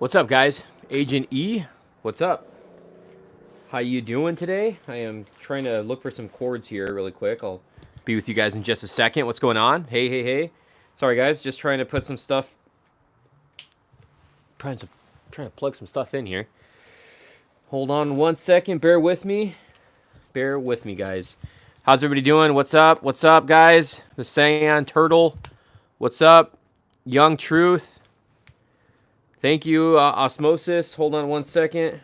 What's up, guys? Agent E, what's up? How you doing today? I am trying to look for some chords here really quick. I'll be with you guys in just a second. What's going on? Hey, hey, hey. Sorry, guys. Just trying to put some stuff... Trying to plug some stuff in here. Hold on one second. Bear with me. Bear with me, guys. How's everybody doing? What's up? What's up, guys? The Saiyan Turtle. What's up? Young Truth. Thank you, Osmosis. Hold on one second.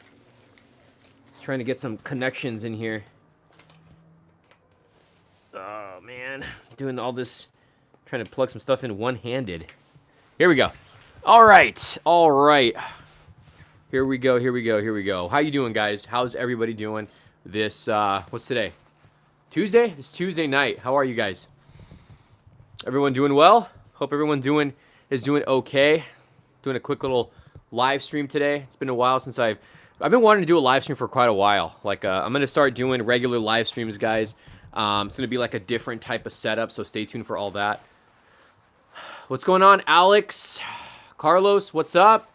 Just trying to get some connections in here. Oh, man. Doing all this, trying to plug some stuff in one-handed. Here we go. All right. All right. Here we go. Here we go. Here we go. How you doing, guys? How's everybody doing this, what's today? Tuesday? It's Tuesday night. How are you guys? Everyone doing well? Hope everyone is doing okay. Doing a quick little live stream today. It's been a while since I've been wanting to do a live stream for quite a while. Like I'm gonna start doing regular live streams, guys. It's gonna be like a different type of setup, so stay tuned for all that. What's going on, Alex? Carlos, what's up?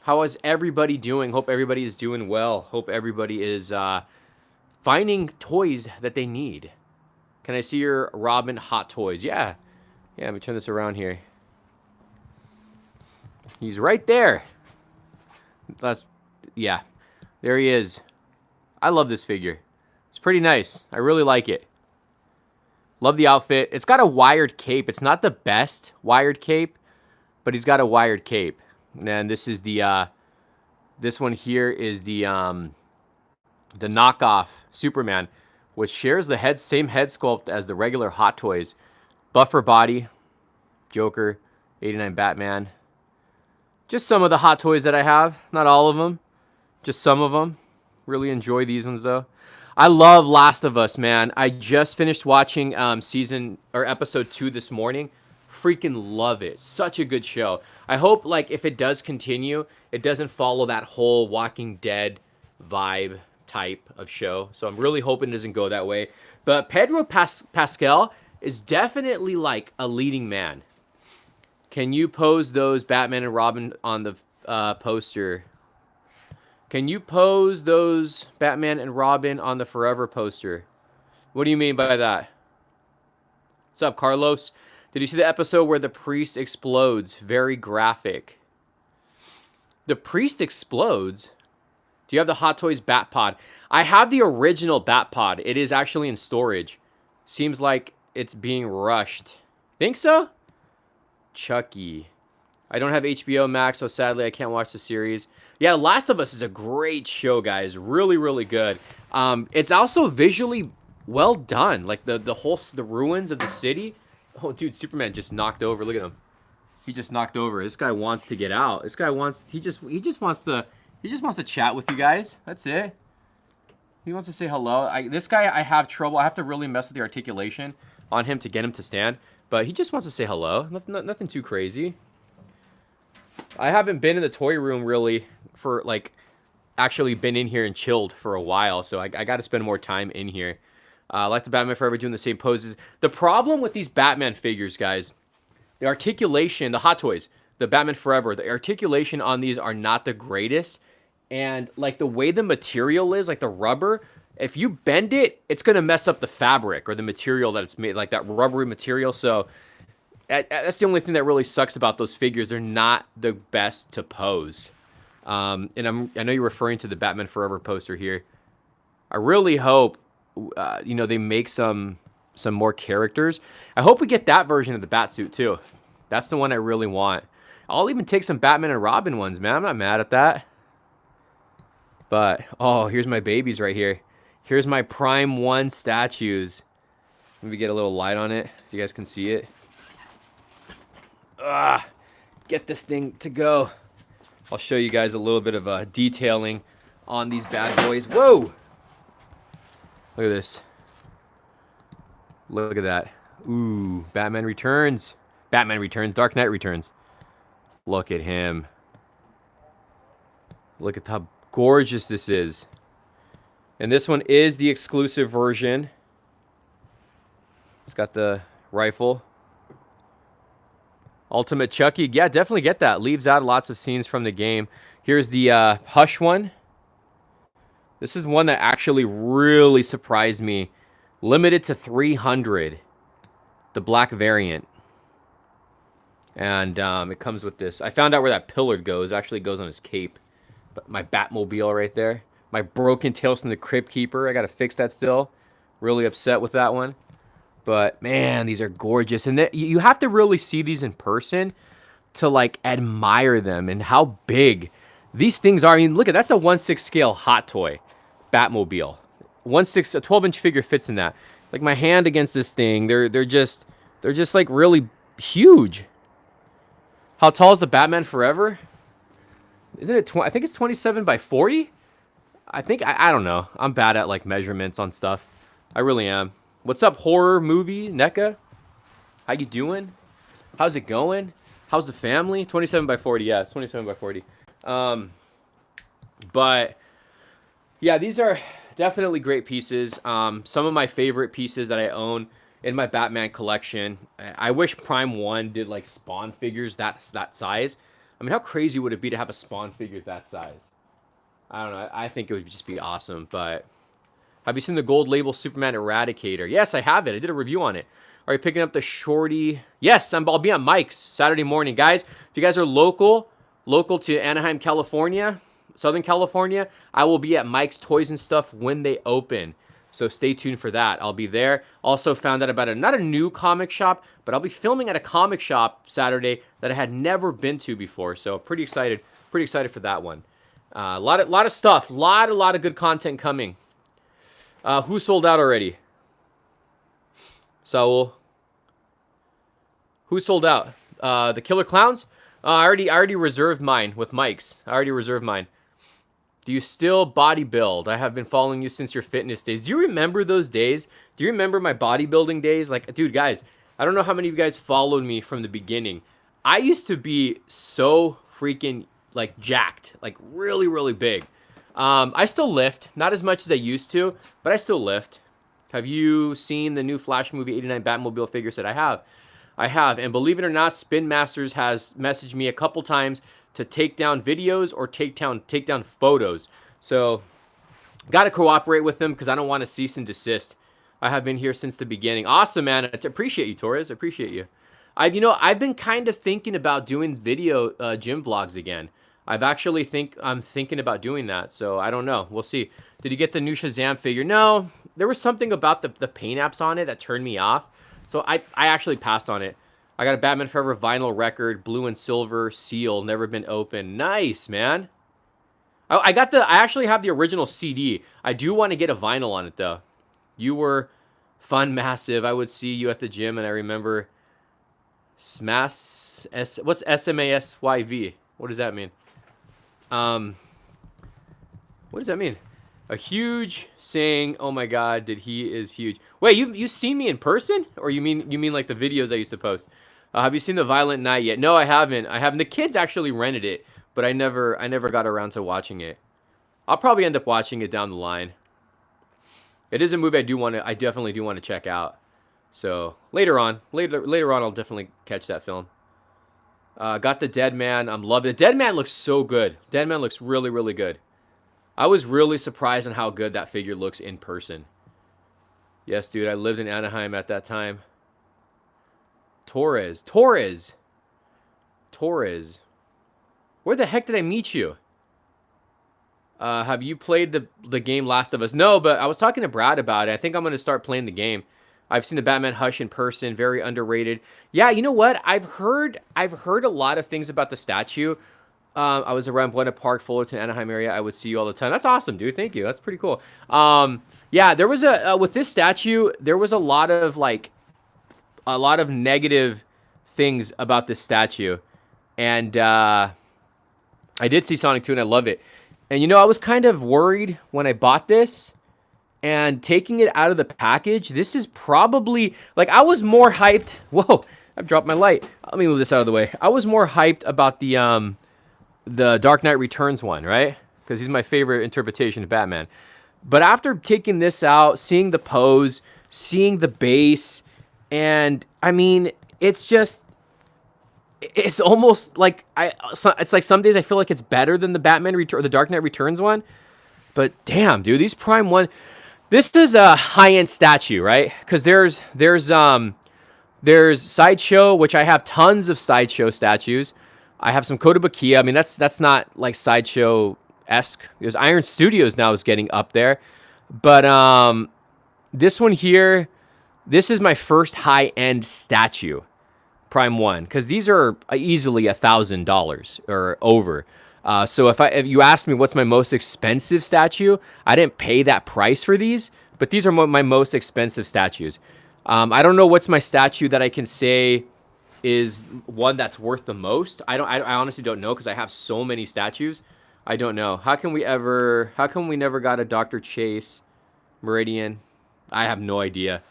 How is everybody doing? Hope everybody is doing well. Hope everybody is finding toys that they need. Can I see your Robin Hot Toys? Yeah. Yeah, let me turn this around here. He's right there. Yeah, there he is. I love this figure. It's pretty nice. I really like it. Love the outfit. It's got a wired cape. It's not the best wired cape, but he's got a wired cape. And this is the this one here is the knockoff Superman, which shares the same head sculpt as the regular Hot Toys. Buffer body, Joker, 89 Batman. Just some of the Hot Toys that I have. Not all of them. Just some of them. Really enjoy these ones, though. I love Last of Us, man. I just finished watching episode 2 this morning. Freaking love it. Such a good show. I hope, like, if it does continue, it doesn't follow that whole Walking Dead vibe type of show. So I'm really hoping it doesn't go that way. But Pedro Pascal is definitely, like, a leading man. Can you pose those Batman and Robin on the poster? Can you pose those Batman and Robin on the Forever poster? What do you mean by that? What's up, Carlos? Did you see the episode where the priest explodes? Very graphic. The priest explodes? Do you have the Hot Toys Bat Pod? I have the original Bat Pod. It is actually in storage. Seems like it's being rushed. Think so? Chucky. I don't have HBO Max, so sadly I can't watch the series. Yeah, Last of Us is a great show, guys. Really, really good. It's also visually well done. Like the ruins of the city. Oh, dude, Superman just knocked over. Look at him. He just knocked over. This guy wants to get out. This guy wants. He just wants to chat with you guys. That's it. He wants to say hello. This guy, I have trouble. I have to really mess with the articulation on him to get him to stand. But he just wants to say hello. Nothing too crazy. I haven't been in the toy room really for, like, actually been in here and chilled for a while. So I got to spend more time in here. Like the Batman Forever doing the same poses. The problem with these Batman figures, guys, the articulation, the Hot Toys, the Batman Forever, the articulation on these are not the greatest. And, like, the way the material is, like the rubber, if you bend it, it's going to mess up the fabric or the material that it's made, like that rubbery material. So that's the only thing that really sucks about those figures. They're not the best to pose. And I know you're referring to the Batman Forever poster here. I really hope, they make some more characters. I hope we get that version of the Batsuit too. That's the one I really want. I'll even take some Batman and Robin ones, man. I'm not mad at that. But, oh, here's my babies right here. Here's my Prime 1 statues. Let me get a little light on it so you guys can see it. Get this thing to go. I'll show you guys a little bit of detailing on these bad boys. Whoa! Look at this. Look at that. Ooh, Batman Returns. Batman Returns. Dark Knight Returns. Look at him. Look at how gorgeous this is. And this one is the exclusive version. It's got the rifle. Ultimate Chucky. Yeah, definitely get that. Leaves out lots of scenes from the game. Here's the Hush one. This is one that actually really surprised me. Limited to 300. The black variant. And it comes with this. I found out where that pillar goes. It actually goes on his cape. But my Batmobile right there. My broken Tales from the Crypt Keeper. I got to fix that still. Really upset with that one. But, man, these are gorgeous. And you have to really see these in person to, like, admire them and how big these things are. I mean, look at that's a 1/6 scale Hot Toy Batmobile. 1/6, a 12-inch figure fits in that. Like, my hand against this thing, they're just like really huge. How tall is the Batman Forever? Isn't it? I think it's 27 by 40. I think I don't know. I'm bad at like measurements on stuff. I really am. What's up, horror movie NECA? How you doing? How's it going? How's the family? 27 by 40. Yeah, it's 27 by 40. But yeah, these are definitely great pieces. Some of my favorite pieces that I own in my Batman collection. I wish Prime 1 did like Spawn figures that size. I mean, how crazy would it be to have a Spawn figure that size? I don't know. I think it would just be awesome. But have you seen the gold label Superman Eradicator? Yes, I have it. I did a review on it. Are you picking up the shorty? Yes, I'll be on Mike's Saturday morning. Guys, if you guys are local to Anaheim, California, Southern California, I will be at Mike's Toys and Stuff when they open. So stay tuned for that. I'll be there. Also found out about not a new comic shop, but I'll be filming at a comic shop Saturday that I had never been to before. So pretty excited for that one. A lot of stuff. Lot of good content coming. Who sold out already? Saul. Who sold out? The Killer Clowns? I already reserved mine with Mike's. I already reserved mine. Do you still bodybuild? I have been following you since your fitness days. Do you remember those days? Do you remember my bodybuilding days? Like, dude, guys, I don't know how many of you guys followed me from the beginning. I used to be so freaking, like, jacked. Like, really, really big. I still lift. Not as much as I used to, but I still lift. Have you seen the new Flash movie 89 Batmobile figure set? I have. And believe it or not, Spin Masters has messaged me a couple times to take down videos or take down photos. So, got to cooperate with them because I don't want to cease and desist. I have been here since the beginning. Awesome, man. I appreciate you, Torres. I appreciate you. I've been kind of thinking about doing video gym vlogs again. I'm thinking about doing that. So, I don't know. We'll see. Did you get the new Shazam figure? No. There was something about the paint apps on it that turned me off. So, I actually passed on it. I got a Batman Forever vinyl record, blue and silver seal, never been opened. Nice, man. I actually have the original CD. I do want to get a vinyl on it though. You were fun, massive. I would see you at the gym, and I remember what's SMASYV? What does that mean? What does that mean? A huge saying, "Oh my God, he is huge." Wait, you seen me in person, or you mean like the videos I used to post? Have you seen The Violent Night yet? No, I haven't. The kids actually rented it, but I never got around to watching it. I'll probably end up watching it down the line. It is a movie I definitely do want to check out. So later on, I'll definitely catch that film. Got the Dead Man. I'm loving it. Dead Man looks so good. Dead Man looks really, really good. I was really surprised on how good that figure looks in person. Yes, dude, I lived in Anaheim at that time. Torres. Where the heck did I meet you? Have you played the game Last of Us? No, but I was talking to Brad about it. I think I'm going to start playing the game. I've seen the Batman Hush in person. Very underrated. Yeah, you know what? I've heard a lot of things about the statue. I was around Buena Park, Fullerton, Anaheim area. I would see you all the time. That's awesome, dude. Thank you. That's pretty cool. Yeah, there was with this statue, there was a lot of negative things about this statue. And I did see Sonic 2 and I love it. And I was kind of worried when I bought this and taking it out of the package. This is probably I was more hyped. Whoa, I've dropped my light. Let me move this out of the way. I was more hyped about the Dark Knight Returns one, right? Because he's my favorite interpretation of Batman. But after taking this out, seeing the pose, seeing the base, and I mean, it's just it's almost like it's like some days I feel like it's better than the Batman Return or the Dark Knight Returns one. But damn, dude, these Prime one. This is a high end statue, right? Because there's Sideshow, which I have tons of Sideshow statues. I have some Kotobukiya. I mean, that's not like Sideshow esque. There's Iron Studios now is getting up there, but this one here, this is my first high end statue, Prime One, because these are easily $1,000 or over. So if you ask me what's my most expensive statue, I didn't pay that price for these, but these are my most expensive statues. I don't know what's my statue that I can say is one that's worth the most. I honestly don't know because I have so many statues. I don't know. How come we never got a Dr. Chase Meridian? I have no idea.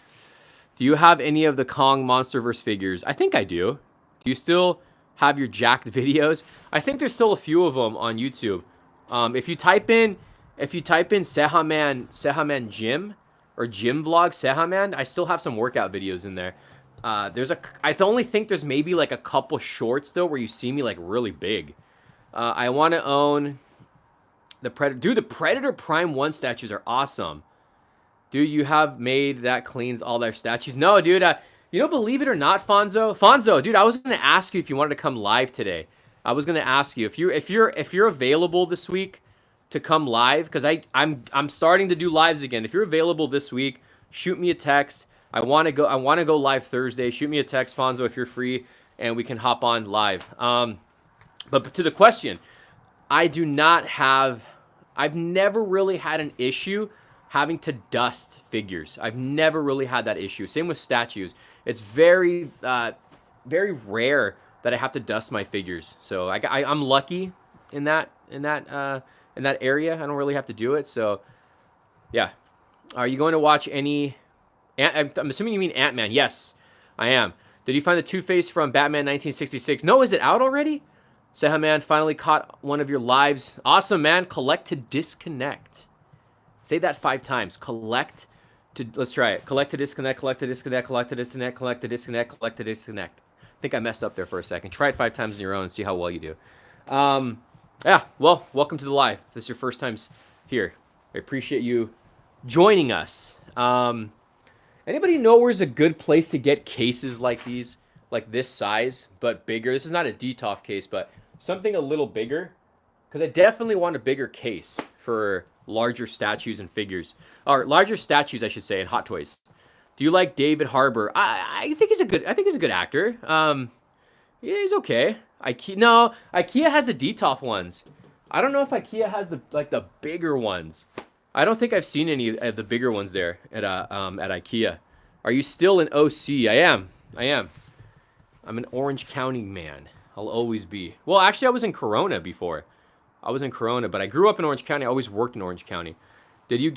Do you have any of the Kong Monsterverse figures? I think I do. Do you still have your jacked videos? I think there's still a few of them on YouTube. If you type in Cejaman Gym or Gym Vlog Cejaman, I still have some workout videos in there. I only think there's maybe like a couple shorts though where you see me like really big. I want to own the Predator. Dude, the Predator Prime 1 statues are awesome. Dude, you have made that cleans all their statues. No, dude, you know, believe it or not, Fonzo, dude, I was gonna ask you if you wanted to come live today. I was gonna ask you if you're available this week to come live, because I'm starting to do lives again. If you're available this week, shoot me a text. I want to go live Thursday. Shoot me a text, Fonzo, if you're free, and we can hop on live. But to the question, I've never really had an issue having to dust figures. I've never really had that issue. Same with statues. It's very, very rare that I have to dust my figures. So I'm lucky in that area. I don't really have to do it. So yeah. Are you going to watch any? I'm assuming you mean Ant-Man. Yes, I am. Did you find the Two-Face from Batman 1966? No, is it out already? Cejaman finally caught one of your lives. Awesome, man. Collect to disconnect. Say that 5 times. Let's try it. Collect to disconnect, collect to disconnect, collect to disconnect, collect to disconnect, collect to disconnect. I think I messed up there for a second. Try it 5 times on your own and see how well you do. Yeah, well, welcome to the live. If this is your first time here, I appreciate you joining us. Anybody know where's a good place to get cases like these? Like this size, but bigger? This is not a DTOF case, but something a little bigger. Because I definitely want a bigger case for larger statues and figures. Or larger statues, I should say, and Hot Toys. Do you like David Harbour? I think he's a good actor. Yeah, he's okay. IKEA has the DTOF ones. I don't know if IKEA has the bigger ones. I don't think I've seen any of the bigger ones there at IKEA. Are you still in OC? I am. I'm an Orange County man. I'll always be. Well, actually, I was in Corona before. But I grew up in Orange County. I always worked in Orange County. Did you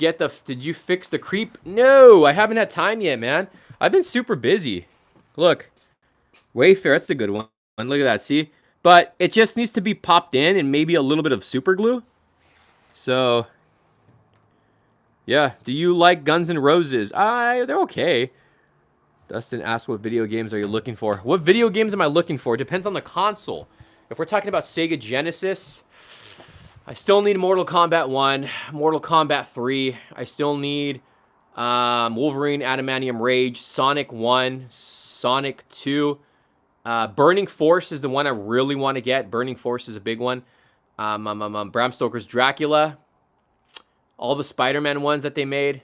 fix the creep? No, I haven't had time yet, man. I've been super busy. Look, Wayfair, that's the good one. Look at that, see? But it just needs to be popped in and maybe a little bit of super glue. So, yeah. Do you like Guns N' Roses? They're okay. Dustin asked, what video games are you looking for? What video games am I looking for? Depends on the console. If we're talking about Sega Genesis, I still need Mortal Kombat 1, Mortal Kombat 3. I still need Wolverine, Adamantium Rage, Sonic 1, Sonic 2. Burning Force is the one I really want to get. Burning Force is a big one. Bram Stoker's Dracula. All the Spider-Man ones that they made.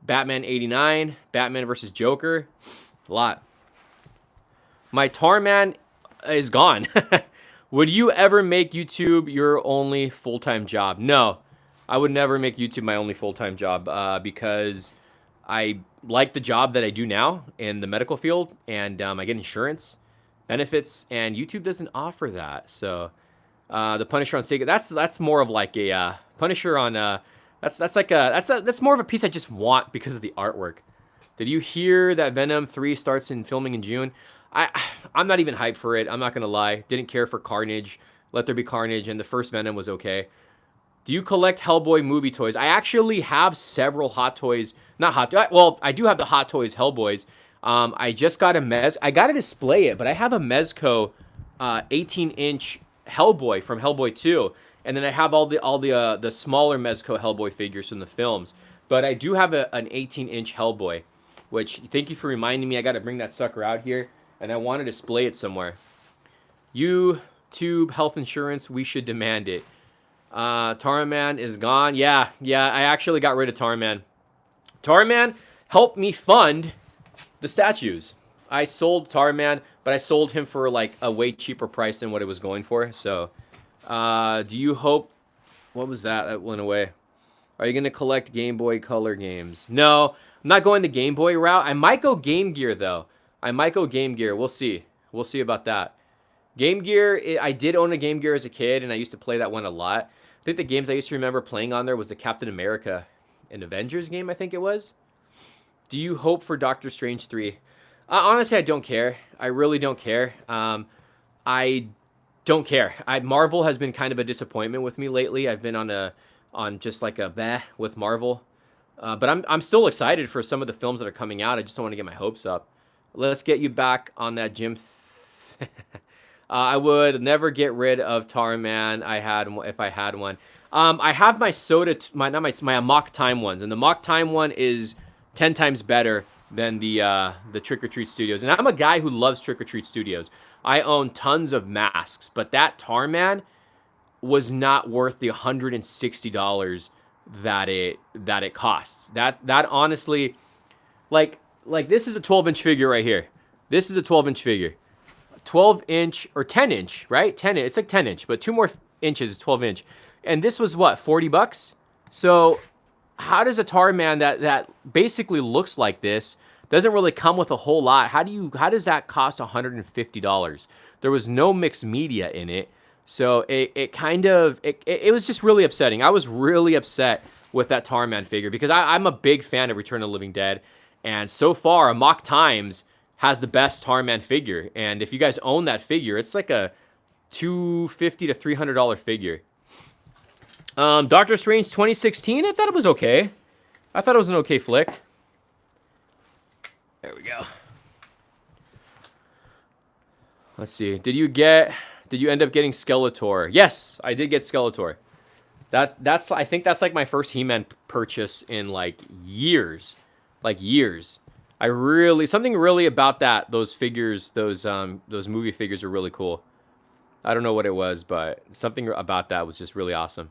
Batman 89, Batman versus Joker, a lot. My Tarman is gone. Would you ever make YouTube your only full-time job? No, I would never make YouTube my only full-time job because I like the job that I do now in the medical field, and I get insurance benefits, and YouTube doesn't offer that. So the Punisher on Sega, that's more of like a Punisher on. That's more of a piece I just want because of the artwork. Did you hear that Venom 3 starts in filming in June? I'm not even hyped for it. I'm not gonna lie. Didn't care for Carnage. Let There Be Carnage, and the first Venom was okay. Do you collect Hellboy movie toys? I actually have several Hot Toys. Well, I do have the Hot Toys Hellboys. I just got I gotta display it, but I have a Mezco 18-inch Hellboy from Hellboy 2, and then I have all the smaller Mezco Hellboy figures from the films. But I do have an 18-inch Hellboy, which, thank you for reminding me. I got to bring that sucker out here, and I want to display it somewhere. YouTube health insurance, we should demand it. Tarman is gone. Yeah, I actually got rid of Tarman. Tarman helped me fund the statues. I sold Tarman, but I sold him for like a way cheaper price than what it was going for. So, do you hope... What was that? That went away. Are you going to collect Game Boy Color games? No, I'm not going the Game Boy route. I might go Game Gear, though. I might go Game Gear. We'll see. We'll see about that. Game Gear, I did own a Game Gear as a kid, and I used to play that one a lot. I think the games I used to remember playing on there was the Captain America and Avengers game, I think it was. Do you hope for Doctor Strange 3? Honestly, I don't care. I really don't care. I don't care. Marvel has been kind of a disappointment with me lately. I've been on just like a bleh with Marvel. But I'm still excited for some of the films that are coming out. I just don't want to get my hopes up. Let's get you back on that gym. I would never get rid of Tarman. If I had one. I have my soda, my Mock Time ones, and the Mock Time one is 10 times better than the Trick or Treat Studios. And I'm a guy who loves Trick or Treat Studios. I own tons of masks, but that Tarman was not worth the $160 that it costs. That honestly, like this is a 12-inch figure right here. This is a 12-inch figure. 12-inch or 10-inch, right? 10. It's like 10-inch, but 2 more inches is 12-inch. And this was what, $40? So how does a Tarman that basically looks like this, doesn't really come with a whole lot? How does that cost $150? There was no mixed media in it. So it was just really upsetting. I was really upset with that Tarman figure because I'm a big fan of Return of the Living Dead. And so far, a Mock Times has the best Tarman figure. And if you guys own that figure, it's like a $250 to $300 figure. Doctor Strange 2016, I thought it was okay. I thought it was an okay flick. There we go. Let's see. Did you end up getting Skeletor? Yes, I did get Skeletor. I think that's like my first He-Man purchase in like years. Something really about those figures, those movie figures are really cool. I don't know what it was, but something about that was just really awesome.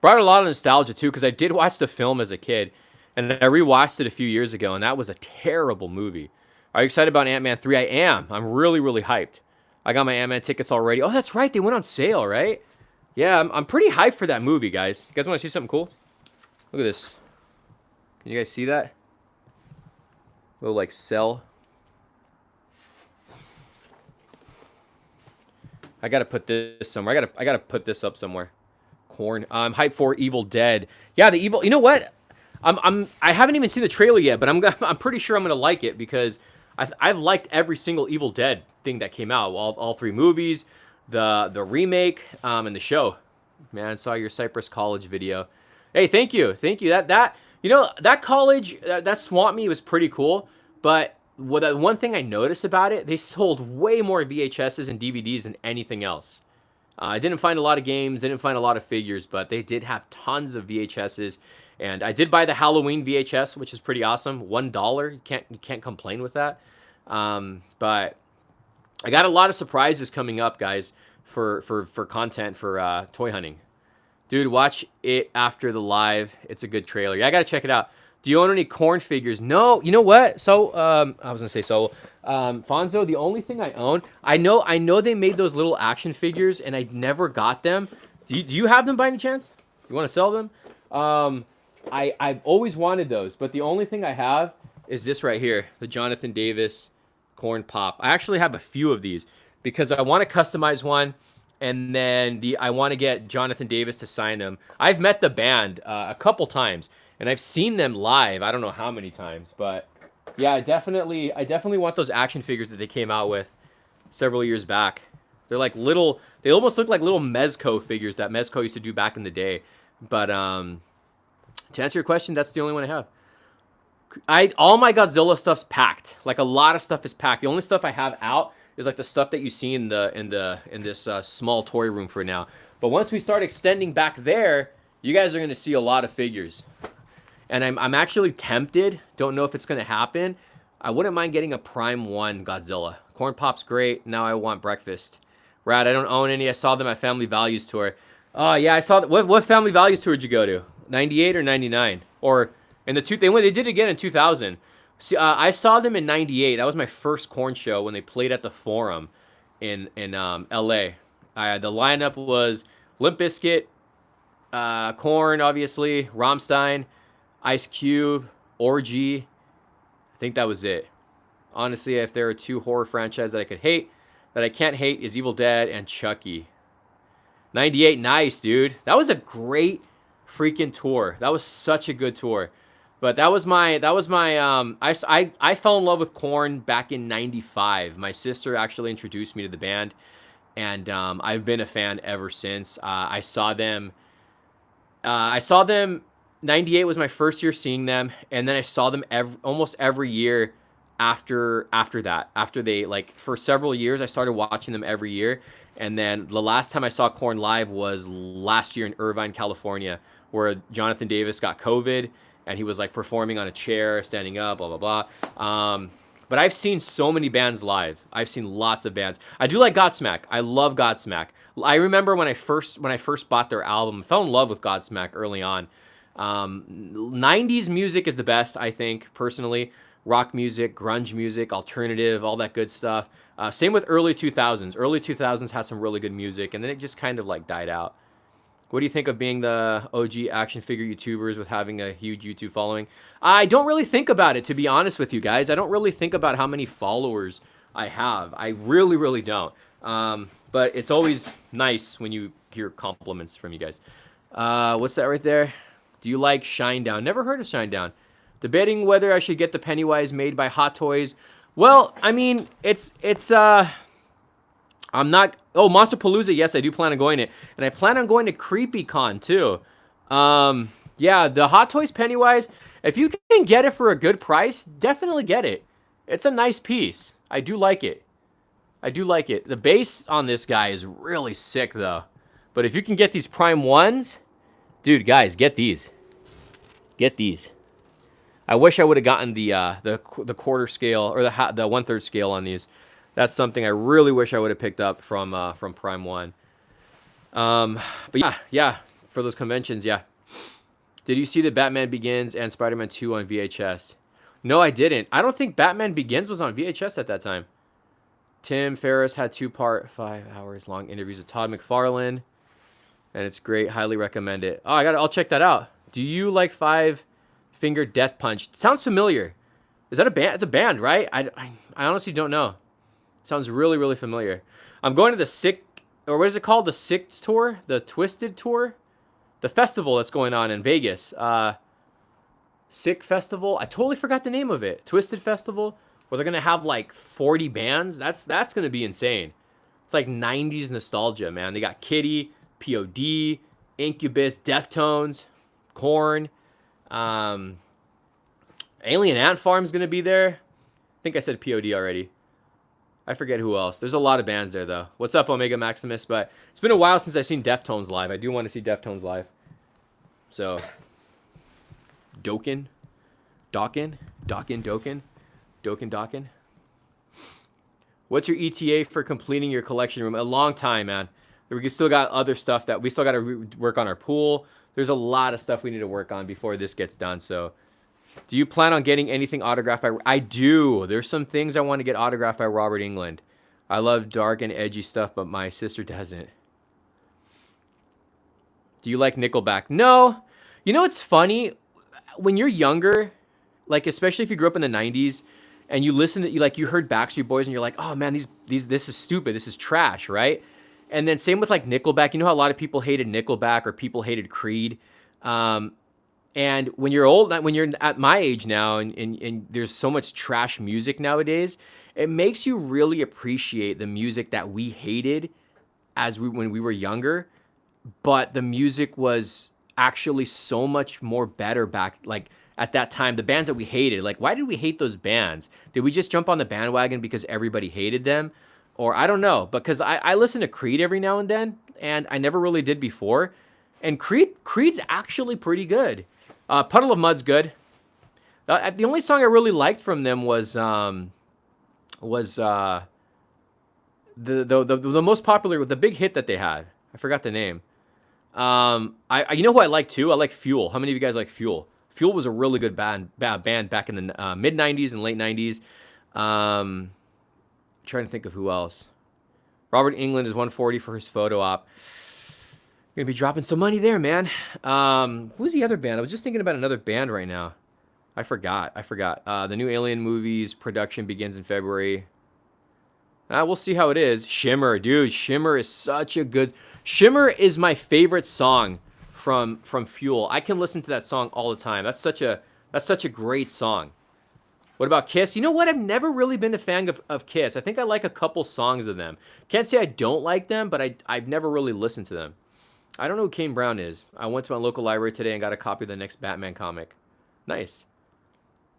Brought a lot of nostalgia too, because I did watch the film as a kid, and I rewatched it a few years ago, and that was a terrible movie. Are you excited about Ant-Man 3? I am. I'm really, really hyped. I got my Ant-Man tickets already. Oh, that's right. They went on sale, right? Yeah, I'm pretty hyped for that movie, guys. You guys want to see something cool? Look at this. Can you guys see that? Little, like, cell. I got to put this somewhere. I got to put this up somewhere. Corn. I'm hyped for Evil Dead. Yeah, the Evil... You know what? I haven't even seen the trailer yet, but I'm pretty sure I'm going to like it because I've liked every single Evil Dead thing that came out. All 3 movies, the remake, and the show. Man, I saw your Cypress College video. Hey, thank you. That college, that Swamp Meet was pretty cool, but one thing I noticed about it, they sold way more VHSs and DVDs than anything else. I didn't find a lot of games, didn't find a lot of figures, but they did have tons of VHSs. And I did buy the Halloween VHS, which is pretty awesome. $1. You can't complain with that. But I got a lot of surprises coming up, guys, for content for toy hunting. Dude, watch it after the live. It's a good trailer. Yeah, I gotta check it out. Do you own any Corn figures? No. You know what? So I was gonna say so. Fonzo, the only thing I own, I know they made those little action figures, and I never got them. Do you have them by any chance? You want to sell them? I've always wanted those, but the only thing I have is this right here, the Jonathan Davis Corn Pop. I actually have a few of these because I want to customize one, and then I want to get Jonathan Davis to sign them. I've met the band a couple times, and I've seen them live. I don't know how many times, but yeah, I definitely want those action figures that they came out with several years back. They're like little, they almost look like little Mezco figures that Mezco used to do back in the day. But to answer your question, that's the only one I have. All my Godzilla stuff's packed. Like a lot of stuff is packed. The only stuff I have out is like the stuff that you see in this small toy room for now. But once we start extending back there, you guys are gonna see a lot of figures. And I'm actually tempted. Don't know if it's gonna happen. I wouldn't mind getting a Prime 1 Godzilla. Corn Pop's great. Now I want breakfast. Rad, I don't own any. I saw them at Family Values Tour. Oh, yeah, I saw. What Family Values Tour did you go to? 98 or 99? Or in the they did it again in 2000. See, I saw them in 98. That was my first Corn show when they played at the Forum in LA. The lineup was Limp Bizkit, Corn, obviously, Rammstein, Ice Cube, Orgy. I think that was it. Honestly, if there are two horror franchises that I could hate, that I can't hate, is Evil Dead and Chucky. 98, nice, dude. That was a great freaking tour. That was such a good tour. But I fell in love with Korn back in 95. My sister actually introduced me to the band, and I've been a fan ever since. I saw them 98 was my first year seeing them, and then I saw them almost every year after that. After they, like, for several years, I started watching them every year. And then the last time I saw Korn live was last year in Irvine, California, where Jonathan Davis got COVID, and he was like performing on a chair, standing up, blah, blah, blah. But I've seen so many bands live. I've seen lots of bands. I do like Godsmack. I love Godsmack. I remember when I first bought their album, I fell in love with Godsmack early on. 90s music is the best, I think, personally. Rock music, grunge music, alternative, all that good stuff. Same with early 2000s. Early 2000s had some really good music, and then it just kind of like died out. What do you think of being the OG action figure YouTubers with having a huge YouTube following? I don't really think about it, to be honest with you guys. I don't really think about how many followers I have. I really, really don't. But it's always nice when you hear compliments from you guys. What's that right there? Do you like Shinedown? Never heard of Shinedown. Debating whether I should get the Pennywise made by Hot Toys. Well, I mean, I'm not. Oh, Monsterpalooza. Yes, I do plan on going to, and I plan on going to CreepyCon too. Yeah, the Hot Toys Pennywise. If you can get it for a good price, definitely get it. It's a nice piece. I do like it. I do like it. The base on this guy is really sick though. But if you can get these Prime 1s, dude, guys, get these. Get these. I wish I would have gotten the quarter scale or the 1/3 scale on these. That's something I really wish I would have picked up from Prime 1. But yeah, for those conventions, yeah. Did you see the Batman Begins and Spider-Man 2 on VHS? No, I didn't. I don't think Batman Begins was on VHS at that time. Tim Ferriss had 2-part, 5 hours long interviews with Todd McFarlane, and it's great. Highly recommend it. Oh, I'll check that out. Do you like Five Finger Death Punch? Sounds familiar. Is that a band? It's a band, right? I honestly don't know. Sounds really, really familiar. I'm going to the what is it called? The Sick Tour? The Twisted Tour? The festival that's going on in Vegas. Sick Festival. I totally forgot the name of it. Twisted Festival, where they're going to have like 40 bands. That's going to be insane. It's like 90s nostalgia, man. They got Kitty, POD, Incubus, Deftones, Korn. Alien Ant Farm's going to be there. I think I said POD already. I forget who else. There's a lot of bands there, though. What's up, Omega Maximus? But it's been a while since I've seen Deftones live. I do want to see Deftones live. So, Dokken. What's your ETA for completing your collection room? A long time, man. We still got other stuff that we still got to work on our pool. There's a lot of stuff we need to work on before this gets done. So, do you plan on getting anything autographed by... I do. There's some things I want to get autographed by Robert Englund. I love dark and edgy stuff, but my sister doesn't. Do you like Nickelback? No. You know what's funny? When you're younger, like especially if you grew up in the 90s and you listen to you heard Backstreet Boys and you're like, "Oh man, this is stupid. This is trash," right? And then same with like Nickelback. You know how a lot of people hated Nickelback or people hated Creed? And when you're old, when you're at my age now, and there's so much trash music nowadays, it makes you really appreciate the music that we hated when we were younger. But the music was actually so much more better back, like at that time. The bands that we hated, like why did we hate those bands? Did we just jump on the bandwagon because everybody hated them? or I don't know, because I listen to Creed every now and then, and I never really did before. And Creed's actually pretty good. Puddle of Mud's good. The only song I really liked from them was the most popular, the big hit that they had. I forgot the name. You know who I like too? I like Fuel. How many of you guys like Fuel? Fuel was a really good band back in the mid '90s and late '90s. Trying to think of who else. Robert England is 140 for his photo op. Gonna be dropping some money there, man. Who's the other band? I was just thinking about another band right now. I forgot. The new Alien movies production begins in February. We'll see how it is. Shimmer, dude. Shimmer is such a good. Shimmer is my favorite song from Fuel. I can listen to that song all the time. That's such a great song. What about Kiss? You know what? I've never really been a fan of Kiss. I think I like a couple songs of them. Can't say I don't like them, but I've never really listened to them. I don't know who Kane Brown is. I went to my local library today and got a copy of the next Batman comic. Nice.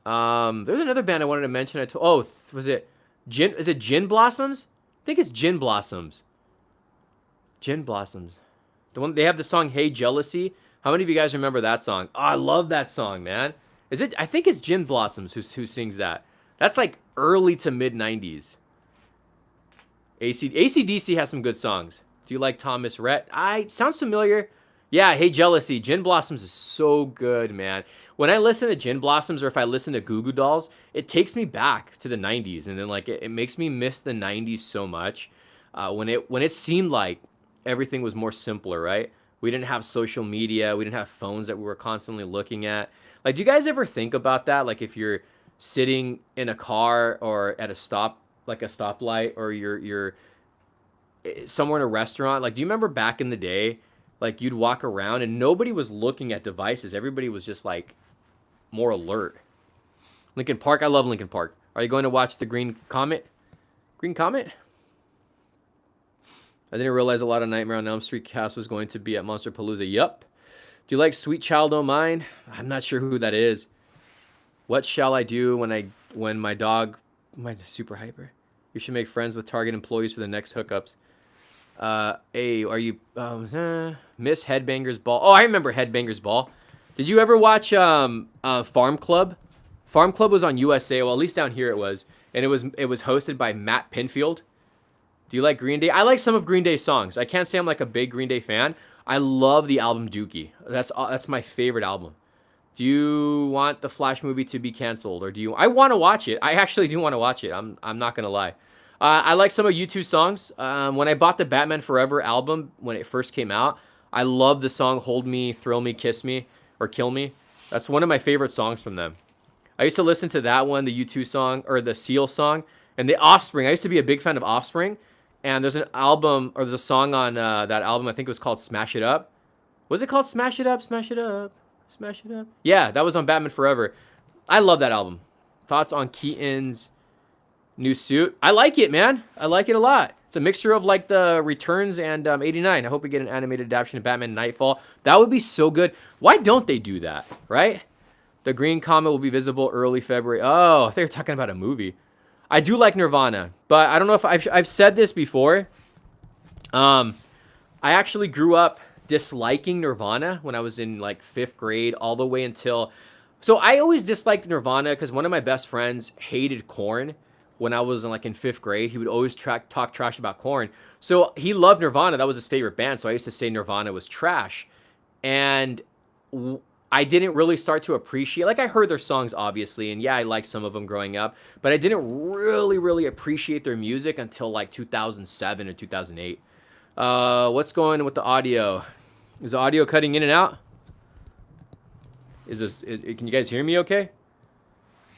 There's another band I wanted to mention. Was it Gin? Is it Gin Blossoms? I think it's Gin Blossoms. Gin Blossoms. The one they have the song "Hey Jealousy." How many of you guys remember that song? Oh, I love that song, man. Is it? I think it's Gin Blossoms who sings that. That's like early to mid '90s. AC/DC has some good songs. Do you like Thomas Rhett? Sounds familiar. Yeah, Hey Jealousy. Gin Blossoms is so good, man. When I listen to Gin Blossoms or if I listen to Goo Goo Dolls, it takes me back to the 90s. And then like it makes me miss the 90s so much. When it seemed like everything was more simpler, right? We didn't have social media. We didn't have phones that we were constantly looking at. Like, do you guys ever think about that? Like if you're sitting in a car or at a stoplight, or you're somewhere in a restaurant. Like, do you remember back in the day, like you'd walk around and nobody was looking at devices. Everybody was just like more alert. Lincoln Park. I love Lincoln Park. Are you going to watch the Green Comet? Green Comet? I didn't realize a lot of Nightmare on Elm Street cast was going to be at Monsterpalooza. Yup. Do you like Sweet Child O' Mine? I'm not sure who that is. What shall I do when my dog, my super hyper? You should make friends with Target employees for the next hookups. Hey, are you Miss Headbangers Ball? Oh, I remember Headbangers Ball. Did you ever watch Farm Club? Farm Club was on USA. Well, at least down here it was, and it was hosted by Matt Pinfield. Do you like Green Day? I like some of Green Day's songs. I can't say I'm like a big Green Day fan. I love the album Dookie. That's my favorite album. Do you want the Flash movie to be canceled, or do you? I want to watch it. I actually do want to watch it. I'm not gonna lie. I like some of U2 songs. When I bought the Batman Forever album when it first came out, I love the song "Hold Me, Thrill Me, Kiss Me, or Kill Me." That's one of my favorite songs from them. I used to listen to that one, the U2 song, or the Seal song, and the Offspring. I used to be a big fan of Offspring, and there's an album, or there's a song on that album, I think it was called Smash It Up. Was it called Smash It Up, Smash It Up, Smash It Up? Yeah, that was on Batman Forever. I love that album. Thoughts on Keaton's new suit? I like it, man. I like it a lot. It's a mixture of like the Returns and 89. I hope we get an animated adaptation of Batman Nightfall. That would be so good. Why don't they do that, right? The Green Comet will be visible early February. Oh, they were talking about a movie. I do like Nirvana, but I don't know if I've said this before. I actually grew up disliking Nirvana when I was in like 5th grade all the way until... So I always disliked Nirvana because one of my best friends hated Korn when I was in 5th grade. He would always talk trash about Korn. So he loved Nirvana. That was his favorite band. So I used to say Nirvana was trash. And I didn't really start to appreciate... Like, I heard their songs, obviously. And yeah, I liked some of them growing up. But I didn't really appreciate their music until like 2007 or 2008. What's going on with the audio? Is the audio cutting in and out? Can you guys hear me okay?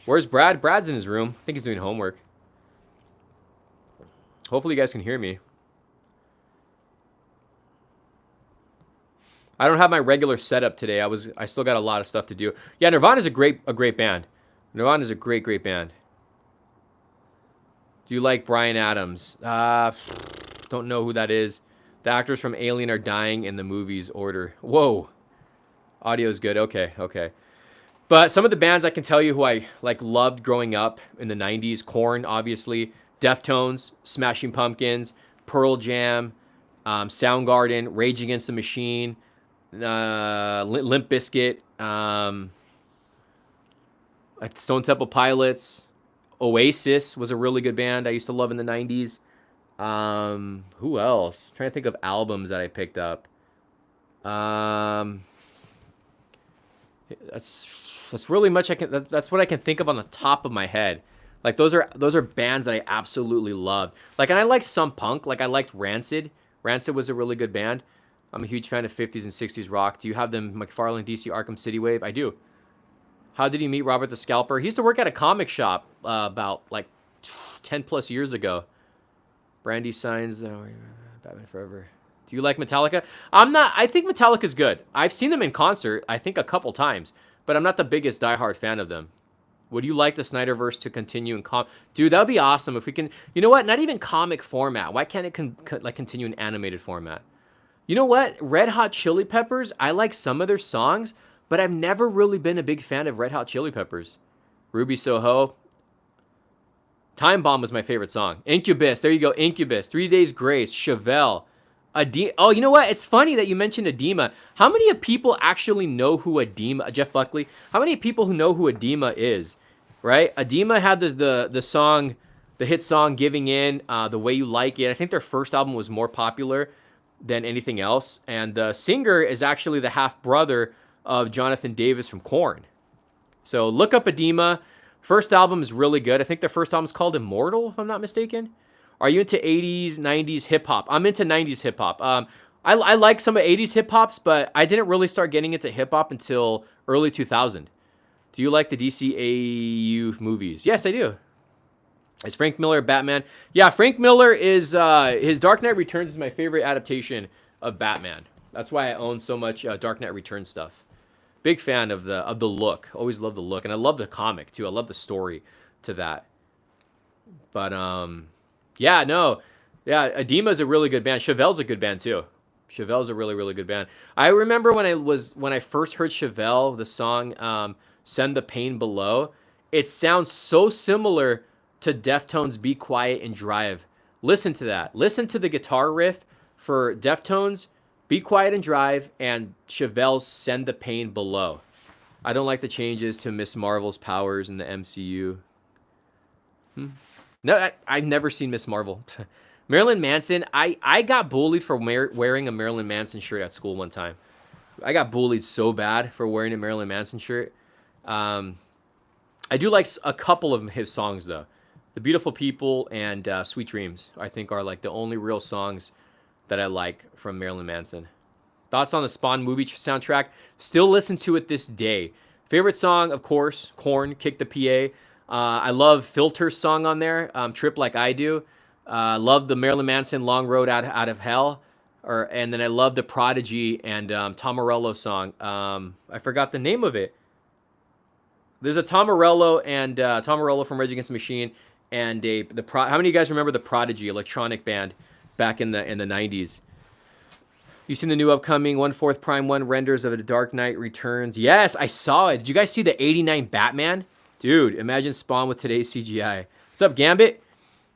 Where's Brad? Brad's in his room. I think he's doing homework. Hopefully you guys can hear me. I don't have my regular setup today. I still got a lot of stuff to do. Yeah, Nirvana's a great band. Nirvana's a great band. Do you like Bryan Adams? Don't know who that is. The actors from Alien are dying in the movie's order. Whoa. Audio's good. Okay. But some of the bands I can tell you who I loved growing up in the 90s, Korn, obviously. Deftones, Smashing Pumpkins, Pearl Jam, Soundgarden, Rage Against the Machine, Limp Bizkit, Stone Temple Pilots, Oasis was a really good band I used to love in the 90s. Who else? I'm trying to think of albums that I picked up. That's really much I can. That's what I can think of on the top of my head. Like those are bands that I absolutely love. Like, and I like some punk. Like I liked Rancid. Rancid was a really good band. I'm a huge fan of 50s and 60s rock. Do you have them McFarlane, DC, Arkham City Wave? I do. How did you meet Robert the Scalper? He used to work at a comic shop about like 10 plus years ago. Brandy Signs, Batman Forever. Do you like Metallica? I'm not. I think Metallica's good. I've seen them in concert, I think a couple times, but I'm not the biggest diehard fan of them. Would you like the Snyderverse to continue in Dude, that would be awesome if we can. You know what? Not even comic format. Why can't it continue in animated format? You know what? Red Hot Chili Peppers, I like some of their songs, but I've never really been a big fan of Red Hot Chili Peppers. Ruby Soho. Time Bomb was my favorite song. Incubus, there you go. Incubus. 3 Days Grace. Chevelle. Oh, you know what? It's funny that you mentioned Edema. How many people actually know who Edema, Jeff Buckley? How many people who know who Edema is? Right? Edema had the song, the hit song Giving In, The Way You Like It. I think their first album was more popular than anything else. And the singer is actually the half-brother of Jonathan Davis from Korn. So look up Edema. First album is really good. I think their first album is called Immortal, if I'm not mistaken. Are you into 80s, 90s hip-hop? I'm into 90s hip-hop. I like some of 80s hip-hops, but I didn't really start getting into hip-hop until early 2000. Do you like the DCAU movies? Yes, I do. Is Frank Miller Batman? Yeah, Frank Miller is... his Dark Knight Returns is my favorite adaptation of Batman. That's why I own so much Dark Knight Returns stuff. Big fan of the look. Always love the look. And I love the comic, too. I love the story to that. But, yeah, no. Yeah, Edema is a really good band. Chevelle's a good band, too. Chevelle's a really, really good band. I remember when I first heard Chevelle, the song Send the Pain Below, it sounds so similar to Deftones' Be Quiet and Drive. Listen to that. Listen to the guitar riff for Deftones' Be Quiet and Drive and Chevelle's Send the Pain Below. I don't like the changes to Miss Marvel's powers in the MCU. No, I've never seen Miss Marvel. Marilyn Manson, I got bullied for wearing a Marilyn Manson shirt at school one time. I got bullied so bad for wearing a Marilyn Manson shirt. I do like a couple of his songs, though. The Beautiful People and Sweet Dreams, I think, are like the only real songs that I like from Marilyn Manson. Thoughts on the Spawn movie soundtrack? Still listen to it this day. Favorite song, of course, Korn, Kick the PA. I love Filter's song on there, Trip Like I Do. Love the Marilyn Manson Long Road Out of Hell. And then I love the Prodigy and Tom Morello song. I forgot the name of it. There's a Tom Morello and Tom Morello from Rage Against the Machine. And how many of you guys remember the Prodigy electronic band back in the 90s? You seen the new upcoming 1/4 Prime 1 renders of The Dark Knight Returns? Yes, I saw it. Did you guys see the 89 Batman? Dude, imagine Spawn with today's CGI. What's up, Gambit?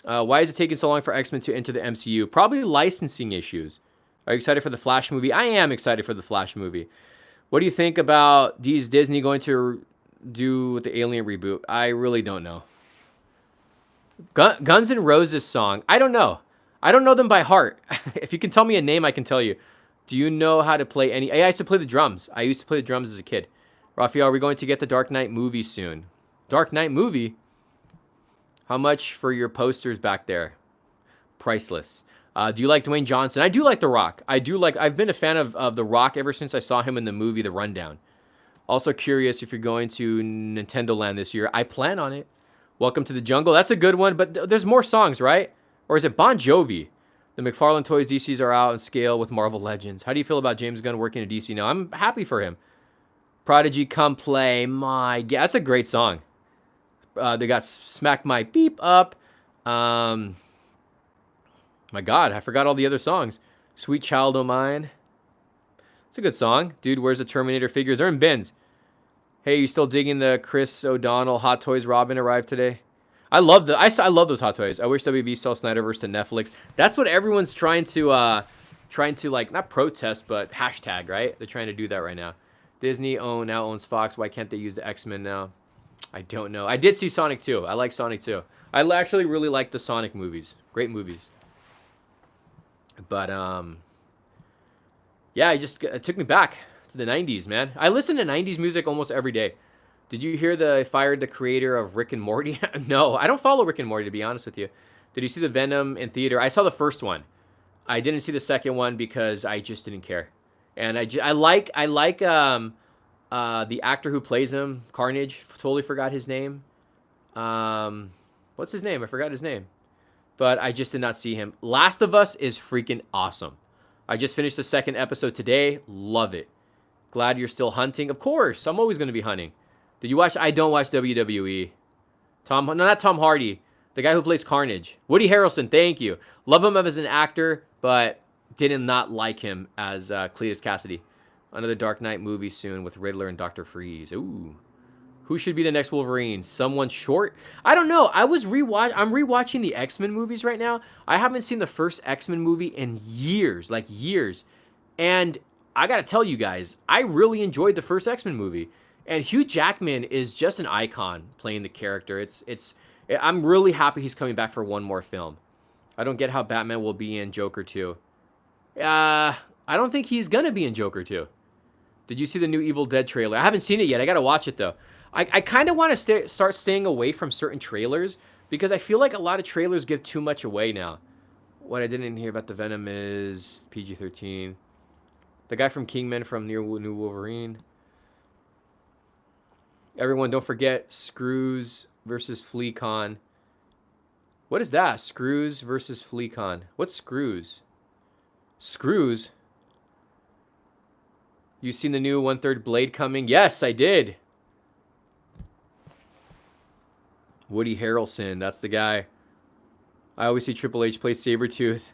Why is it taking so long for X-Men to enter the MCU? Probably licensing issues. Are you excited for the Flash movie? I am excited for the Flash movie. What do you think about these Disney going to do with the Alien reboot? I really don't know. Guns N' Roses song. I don't know. I don't know them by heart. If you can tell me a name, I can tell you. Do you know how to play any... I used to play the drums. I used to play the drums as a kid. Raphael, are we going to get the Dark Knight movie soon? Dark Knight movie? How much for your posters back there? Priceless. Do you like Dwayne Johnson? I do like The Rock. I've been a fan of The Rock ever since I saw him in the movie The Rundown. Also curious if you're going to Nintendo Land this year. I plan on it. Welcome to the Jungle. That's a good one, but there's more songs, right? Or is it Bon Jovi? The McFarlane Toys DCs are out in scale with Marvel Legends. How do you feel about James Gunn working at DC now? I'm happy for him. Prodigy, Come Play. My God, that's a great song. They got Smack My Beep Up. My God, I forgot all the other songs. Sweet Child O' Mine. It's a good song. Dude, where's the Terminator figures? They're in bins. Hey, you still digging the Chris O'Donnell Hot Toys Robin arrived today? I love those Hot Toys. I wish WB sell Snyderverse to Netflix. That's what everyone's trying to like not protest but hashtag, right? They're trying to do that right now. Disney now owns Fox. Why can't they use the X-Men now? I don't know. I did see Sonic 2. I like Sonic 2. I actually really like the Sonic movies. Great movies. But yeah, it took me back to the 90s, man. I listen to 90s music almost every day. Did you hear they fired the creator of Rick and Morty? No, I don't follow Rick and Morty, to be honest with you. Did you see the Venom in theater? I saw the first one. I didn't see the second one because I just didn't care. And I like the actor who plays him, Carnage. Totally forgot his name. What's his name? I forgot his name. But I just did not see him. Last of Us is freaking awesome. I just finished the second episode today. Love it. Glad you're still hunting. Of course, I'm always going to be hunting. Did you watch? I don't watch WWE. No, not Tom Hardy. The guy who plays Carnage. Woody Harrelson, thank you. Love him as an actor, but did not like him as Cletus Cassidy. Another Dark Knight movie soon with Riddler and Dr. Freeze. Ooh. Who should be the next Wolverine? Someone short? I don't know. I'm rewatching the X-Men movies right now. I haven't seen the first X-Men movie in years, like years. And I got to tell you guys, I really enjoyed the first X-Men movie. And Hugh Jackman is just an icon playing the character. I'm really happy he's coming back for one more film. I don't get how Batman will be in Joker 2. I don't think he's going to be in Joker 2. Did you see the new Evil Dead trailer? I haven't seen it yet. I got to watch it, though. I kind of want to start staying away from certain trailers because I feel like a lot of trailers give too much away now. What I didn't hear about the Venom is PG-13. The guy from Kingman from New Wolverine. Everyone, don't forget Screws versus FleaCon. What is that? Screws versus FleaCon. What's Screws? Screws? You seen the new 1/3 Blade coming? Yes, I did. Woody Harrelson, that's the guy. I always see Triple H play Sabretooth.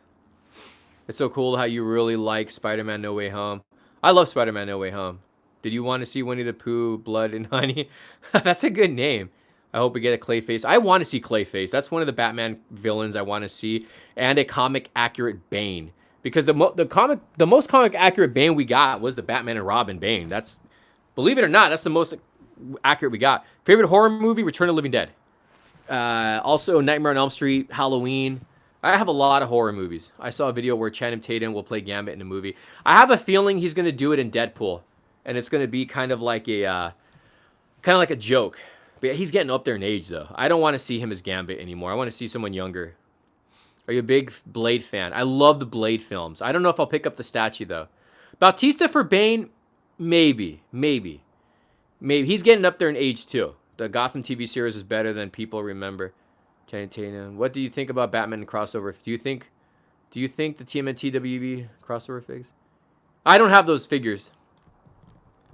It's so cool how you really like Spider-Man No Way Home. I love Spider-Man No Way Home. Did you want to see Winnie the Pooh, Blood and Honey? That's a good name. I hope we get a Clayface. I want to see Clayface. That's one of the Batman villains I want to see. And a comic accurate Bane. Because the most comic accurate Bane we got was the Batman and Robin Bane. That's, believe it or not, that's the most accurate we got. Favorite horror movie? Return of the Living Dead. Also, Nightmare on Elm Street, Halloween. I have a lot of horror movies. I saw a video where Channing Tatum will play Gambit in a movie. I have a feeling he's going to do it in Deadpool. And it's going to be kind of like a joke. But he's getting up there in age, though. I don't want to see him as Gambit anymore. I want to see someone younger. Are you a big Blade fan? I love the Blade films. I don't know if I'll pick up the statue, though. Bautista for Bane? Maybe. He's getting up there in age, too. The Gotham TV series is better than people remember. Channing Tatum. What do you think about Batman and crossover? Do you think the TMNT WB crossover figs? I don't have those figures.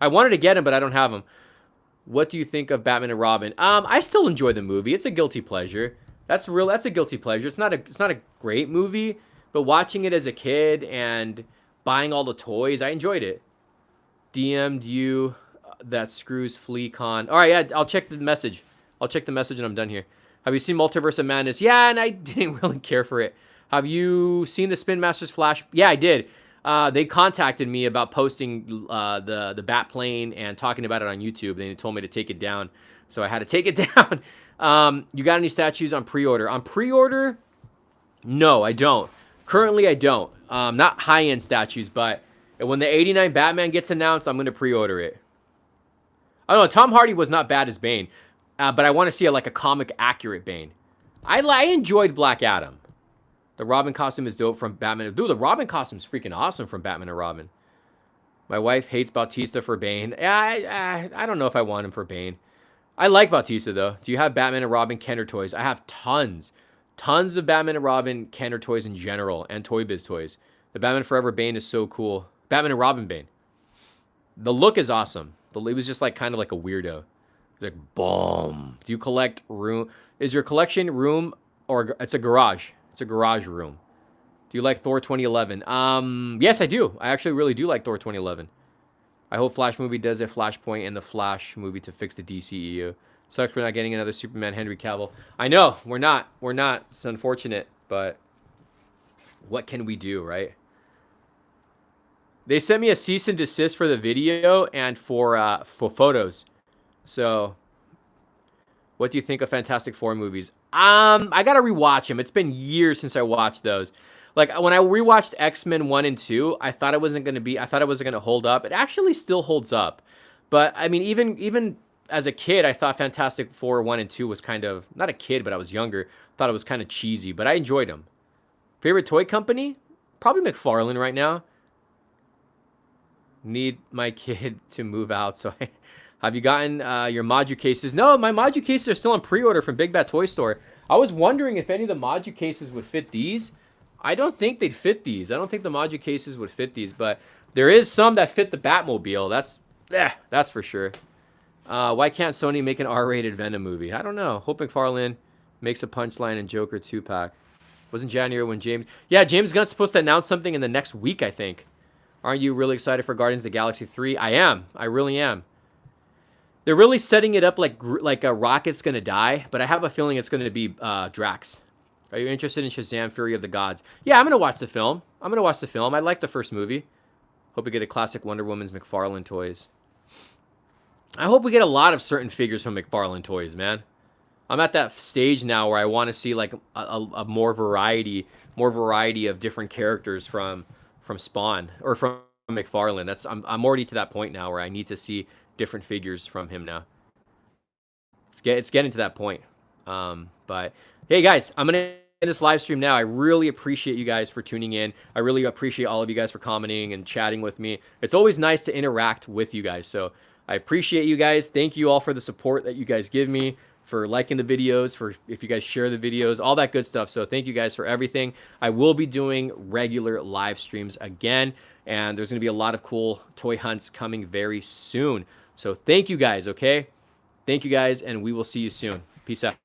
I wanted to get them, but I don't have them. What do you think of Batman and Robin? I still enjoy the movie. It's a guilty pleasure. That's a guilty pleasure. It's not a great movie, but watching it as a kid and buying all the toys, I enjoyed it. DM'd you that Screws FleaCon. All right, yeah, I'll check the message. And I'm done here. Have you seen Multiverse of Madness? Yeah, and I didn't really care for it. Have you seen the Spin Masters Flash? Yeah, I did. They contacted me about posting the bat plane and talking about it on YouTube. They told me to take it down, so I had to take it down. You got any statues on pre-order? On pre-order? No, I don't. Currently, I don't. Not high-end statues, but when the 89 Batman gets announced, I'm going to pre-order it. I don't know. Tom Hardy was not bad as Bane, but I want to see a comic accurate Bane. I enjoyed Black Adam. The Robin costume is dope from Batman. Dude, the Robin costume is freaking awesome from Batman and Robin. My wife hates Bautista for Bane. I don't know if I want him for Bane. I like Bautista, though. Do you have Batman and Robin Kenner toys? I have tons. Tons of Batman and Robin Kenner toys in general and Toy Biz toys. The Batman Forever Bane is so cool. Batman and Robin Bane. The look is awesome. It was just kind of like a weirdo. Like, boom. Do you collect room? Is your collection room or it's a garage? It's a garage room. Do you like Thor 2011? Yes, I do. I actually really do like Thor 2011. I hope Flash movie does a Flashpoint in the Flash movie to fix the DCEU. Sucks we're not getting another Superman Henry Cavill. I know, we're not. We're not. It's unfortunate, but what can we do, right? They sent me a cease and desist for the video and for photos. So, what do you think of Fantastic Four movies? I gotta rewatch them. It's been years since I watched those. Like when I rewatched X-Men 1 and 2, I thought it wasn't gonna hold up. It actually still holds up. But I mean, even as a kid, I thought Fantastic Four 1 and 2 was kind of, not a kid, but I was younger, thought it was kind of cheesy, but I enjoyed them. Favorite toy company? Probably McFarlane right now. Need my kid to move out, so have you gotten your Maju cases? No, my Maju cases are still on pre-order from Big Bad Toy Store. I was wondering if any of the Maju cases would fit these. I don't think they'd fit these. I don't think the Maju cases would fit these, but there is some that fit the Batmobile. That's for sure. Why can't Sony make an R-rated Venom movie? I don't know. Hope McFarlane makes a Punchline and Joker 2-pack. Wasn't January when James... Yeah, James Gunn's supposed to announce something in the next week, I think. Aren't you really excited for Guardians of the Galaxy 3? I am. I really am. They're really setting it up like a Rocket's going to die, but I have a feeling it's going to be Drax. Are you interested in Shazam Fury of the Gods? Yeah, I'm going to watch the film. I like the first movie. Hope we get a classic Wonder Woman's McFarlane toys. I hope we get a lot of certain figures from McFarlane toys, man. I'm at that stage now where I want to see like a more variety of different characters from Spawn or from McFarlane. I'm already to that point now where I need to see different figures from him now. It's getting to that point. But hey guys, I'm gonna end this live stream now. I really appreciate you guys for tuning in. I really appreciate all of you guys for commenting and chatting with me. It's always nice to interact with you guys. So I appreciate you guys. Thank you all for the support that you guys give me, for liking the videos, for if you guys share the videos, all that good stuff. So thank you guys for everything. I will be doing regular live streams again, and there's going to be a lot of cool toy hunts coming very soon. So thank you guys, okay? Thank you guys, and we will see you soon. Peace out.